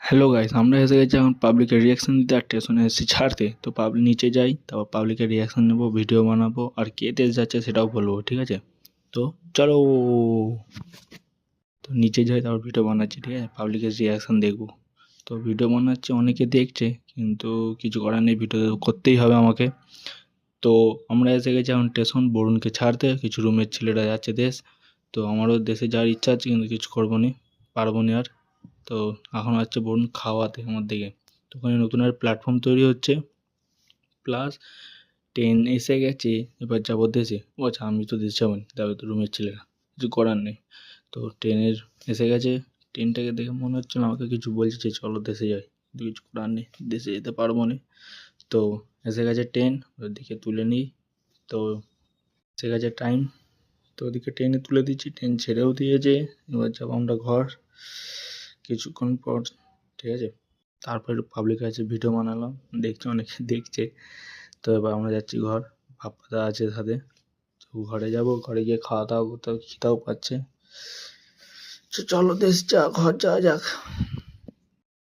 Hello guys, আমরা এসে গেছি এখন পাবলিকের রিয়াকশন দিতে আর স্টেশনে এসেছি ছাড়তে। তো পাবলিক নিচে যাই, তারপর পাবলিকের রিয়াকশন নেবো, ভিডিও বানাবো আর কে দেশ যাচ্ছে সেটাও বলবো, ঠিক আছে? তো চলো। তো নিচে যাই, তারপর ভিডিও বানাচ্ছি, ঠিক আছে? পাবলিকের রিয়াকশন দেখবো। তো ভিডিও বানাচ্ছি, অনেকে দেখছে, কিন্তু কিছু করার নেই, ভিডিও করতেই হবে আমাকে। তো আমরা এসে গেছি এখন স্টেশন, বরুণকে ছাড়তে। কিছু রুমের ছেলেরা যাচ্ছে দেশ। তো আমারও দেশে যাওয়ার ইচ্ছা আছে, কিন্তু কিছু করবো নি, পারবো নি আর। তো এখন হচ্ছে বরুণ খাওয়াতে আমার দিকে। তো ওখানে নতুন আর প্ল্যাটফর্ম তৈরি হচ্ছে, প্লাস ট্রেন এসে গেছে। এবার যাবো দেশে। ও আচ্ছা, আমি তো দেশে যাবো না, যাবে তো রুমের ছেলেরা, কিছু করার নেই। তো ট্রেনের এসে গেছে। ট্রেনটাকে দেখে মনে হচ্ছিল আমাকে কিছু বলছে যে চলো দেশে যাই, কিন্তু কিছু করার নেই, দেশে যেতে পারবো না। তো এসে গেছে ট্রেন, ওদিকে তুলে নিই। তো এসে গেছে টাইম, তো ওদিকে ট্রেনে তুলে দিচ্ছি, ট্রেন ছেড়েও দিয়েছে। এবার যাবো আমরা ঘর কিছুক্ষণ পর, ঠিক আছে? তারপর একটু পাবলিক আছে, ভিডিও বানালাম, দেখছে, অনেকে দেখছে। তো এবার আমরা যাচ্ছি ঘর, বাপ্পাদা আছে সাথে। তো ঘরে যাব, ঘরে গিয়ে খাওয়া দাওয়া করতে হবে, খিদাও পাচ্ছে। চলো দেশ যা, ঘর যাওয়া যাক।